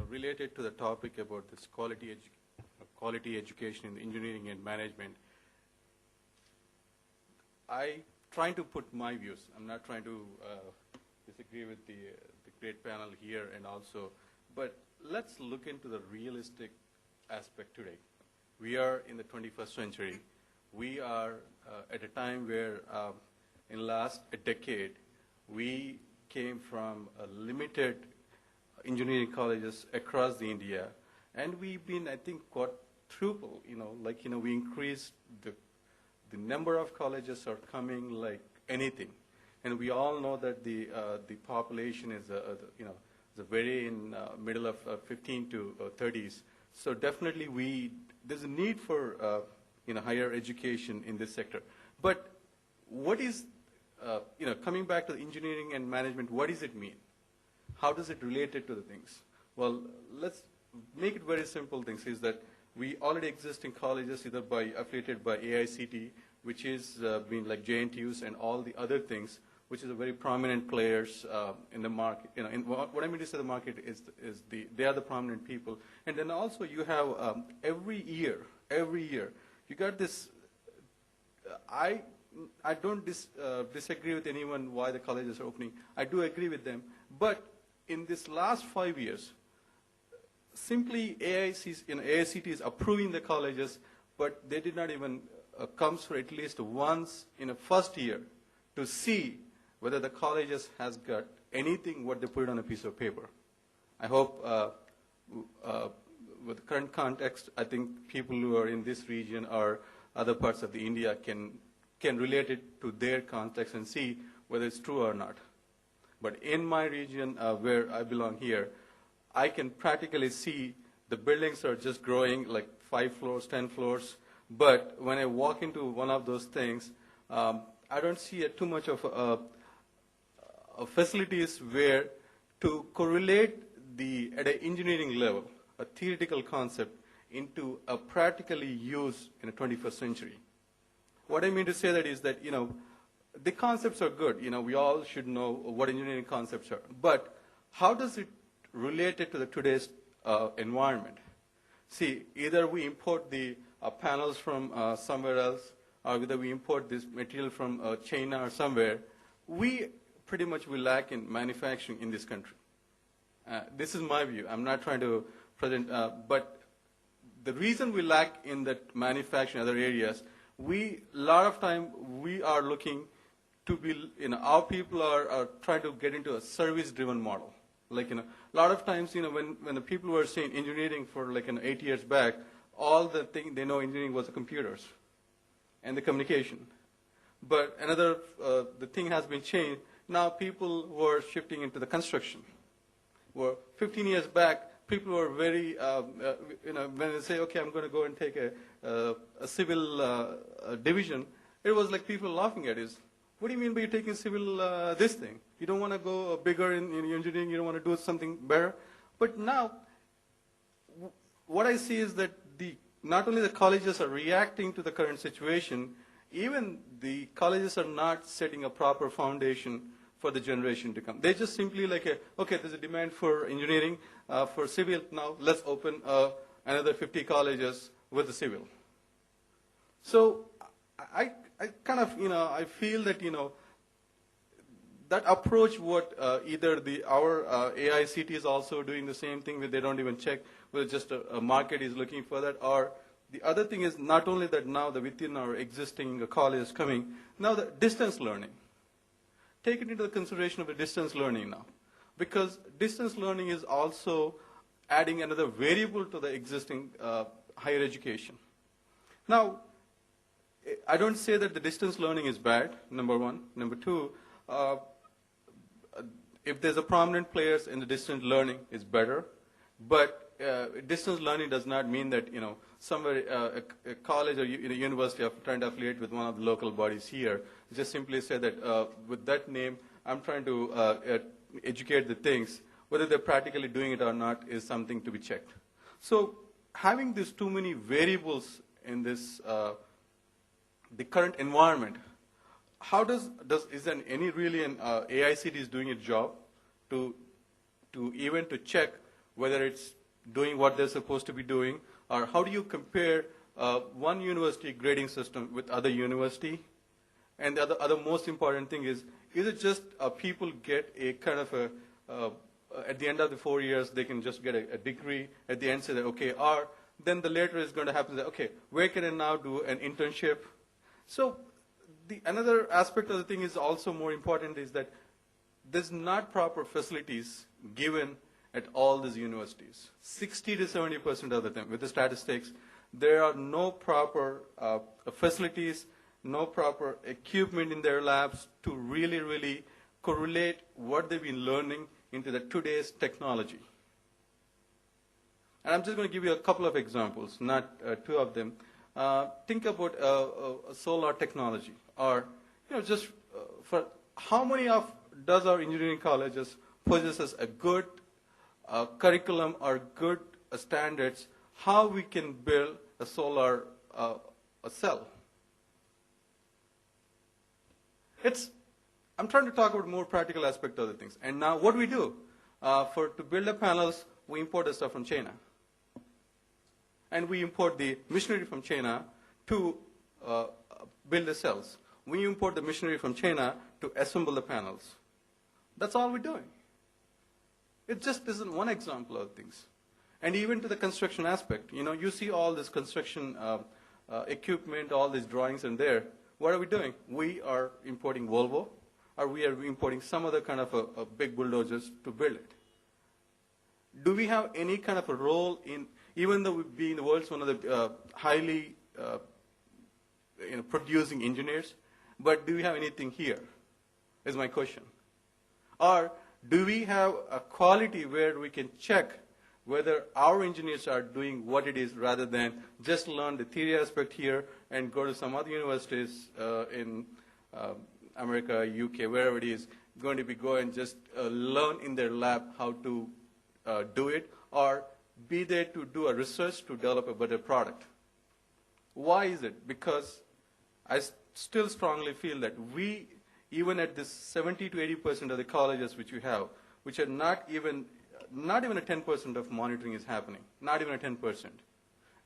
related to the topic about this quality education in engineering and management, I trying to put my views. I'm not trying to disagree with the great panel here and also, but let's look into the realistic aspect today. We are in the 21st century. We are at a time where in the last decade, we came from limited engineering colleges across the India, and we've been, I think, quadruple, we increased the number of colleges are coming like anything. And we all know that the population is, is a very in middle of 15 to 30s. So definitely there's a need for, higher education in this sector. But what is, coming back to the engineering and management, what does it mean? How does it relate it to the things? Well, let's make it very simple things is that we already exist in colleges either affiliated by AICT, which is being like JNTUs and all the other things, which is a very prominent players in the market. What I mean to say the market is they are the prominent people. And then also you have every year, you got this, I don't disagree with anyone why the colleges are opening. I do agree with them. But in this last 5 years, simply AICT is approving the colleges, but they did not even come for at least once in a first year to see whether the colleges has got anything what they put on a piece of paper. I hope with the current context, I think people who are in this region or other parts of the India can relate it to their context and see whether it's true or not. But in my region where I belong here, I can practically see the buildings are just growing like 5 floors, 10 floors. But when I walk into one of those things, I don't see too much of facilities where to correlate at an engineering level, a theoretical concept, into a practically use in the 21st century. What I mean to say that is that, the concepts are good. We all should know what engineering concepts are. But how does it relate it to today's environment? See, either we import the panels from somewhere else, or whether we import this material from China or somewhere, we pretty much will lack in manufacturing in this country. This is my view. I'm not trying to present, but the reason we lack in that manufacturing in other areas, a lot of time we are looking to be, our people are trying to get into a service-driven model. Like, a lot of times, when the people were saying engineering for 8 years back, all the thing they know engineering was the computers and the communication. But the thing has been changed. Now people were shifting into the construction. Where 15 years back, people were very, when they say, okay, I'm going to go and take a civil division, it was like people laughing at it. What do you mean by you taking civil this thing? You don't want to go bigger in engineering, you don't want to do something better? But now, what I see is that not only the colleges are reacting to the current situation, even the colleges are not setting a proper foundation for the generation to come. They just simply okay, there's a demand for engineering, for civil, now let's open another 50 colleges with the civil. So I kind of, I feel that, that approach what either our AICT is also doing the same thing where they don't even check whether just a market is looking for that, or the other thing is not only that now within our existing college is coming, now the distance learning. Take it into the consideration of the distance learning now, because distance learning is also adding another variable to the existing higher education. Now, I don't say that the distance learning is bad, number one. Number two, if there's a prominent players in the distance learning, it's better. But distance learning does not mean that, somewhere a college or university are trying to affiliate with one of the local bodies here. Just simply say that with that name, I'm trying to educate the things. Whether they're practically doing it or not is something to be checked. So having these too many variables in this the current environment, how is there any really AICT is doing its job to check whether it's doing what they're supposed to be doing? Or how do you compare one university grading system with other university? And the other most important thing is it just people get a kind of at the end of the 4 years, they can just get a degree. At the end, say that, okay, or then the later is going to happen that, okay, where can I now do an internship? So another aspect of the thing is also more important is that there's not proper facilities given at all these universities. 60 to 70% of the time, with the statistics, there are no proper facilities, no proper equipment in their labs to really, really correlate what they've been learning into the today's technology. And I'm just going to give you a couple of examples, not two of them. Think about solar technology, or just for how many of does our engineering colleges possesses a good curriculum or good standards how we can build a solar a cell. I'm trying to talk about more practical aspect of the things. And now what do we do? To build the panels, we import the stuff from China. And we import the machinery from China to build the cells. We import the machinery from China to assemble the panels. That's all we're doing. It just isn't one example of things. And even to the construction aspect, you see all this construction equipment, all these drawings in there. What are we doing? We are importing Volvo, or we are importing some other kind of a big bulldozers to build it. Do we have any kind of a role in, even though we being the world's one of the highly producing engineers, but do we have anything here, is my question. Or do we have a quality where we can check whether our engineers are doing what it is rather than just learn the theory aspect here and go to some other universities in America, UK, wherever it is, going to be go and just learn in their lab how to do it, or be there to do a research to develop a better product. Why is it? Because I still strongly feel that we, even at this 70 to 80% of the colleges which we have, which are not even a 10% of monitoring is happening, not even a 10%.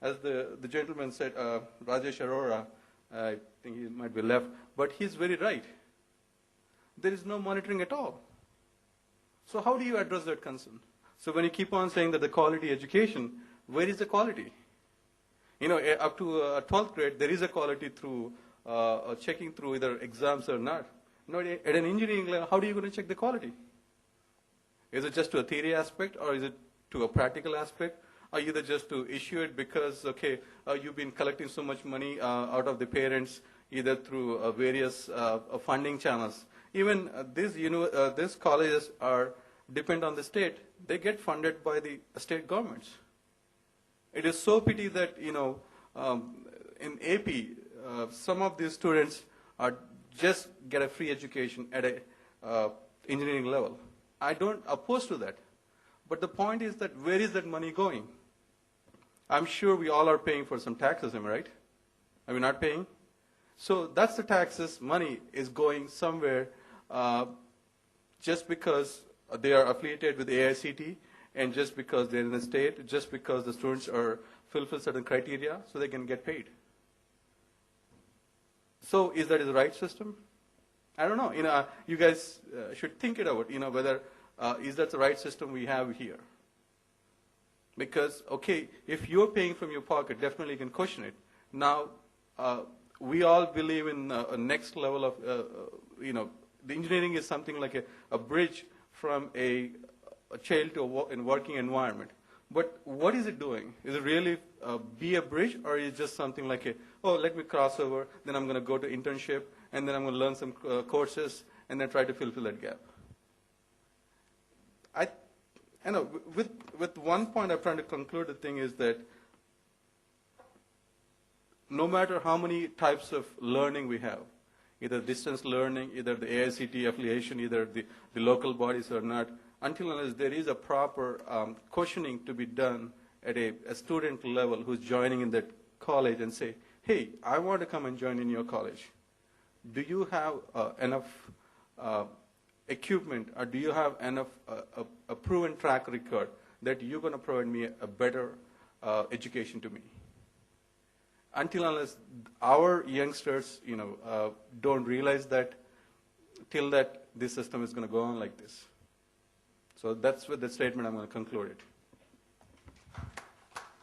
As the gentleman said, Rajesh Arora, I think he might be left, but he's very right. There is no monitoring at all. So how do you address that concern? So when you keep on saying that the quality education, where is the quality? Up to 12th grade, there is a quality through checking through either exams or not. At an engineering level, how are you going to check the quality? Is it just to a theory aspect, or is it to a practical aspect? Or either just to issue it because, okay, you've been collecting so much money out of the parents, either through various funding channels. Even these colleges depend on the state. They get funded by the state governments. It is so pity that, in AP, some of these students just get a free education at a engineering level. I don't oppose to that. But the point is that where is that money going? I'm sure we all are paying for some taxes, am I right? Are we not paying? So that's the taxes. Money is going somewhere just because they are affiliated with AICT, and just because they're in the state, just because the students are fulfill certain criteria, so they can get paid. So is that the right system? I don't know. You guys should think it out. Whether is that the right system we have here? Because okay, if you're paying from your pocket, definitely you can question it. Now, we all believe in a next level of the engineering is something like a bridge from a child to a working environment. But what is it doing? Is it really be a bridge, or is it just something like let me cross over, then I'm going to go to internship, and then I'm going to learn some courses, and then try to fulfill that gap? With one point I'm trying to conclude the thing is that no matter how many types of learning we have, either distance learning, either the AICT affiliation, either the local bodies or not, until unless there is a proper questioning to be done at a student level who's joining in that college and say, hey, I want to come and join in your college. Do you have enough equipment, or do you have enough a proven track record that you're going to provide me a better education to me. Until unless our youngsters, don't realize that, till that this system is going to go on like this. So that's with the statement I'm going to conclude it.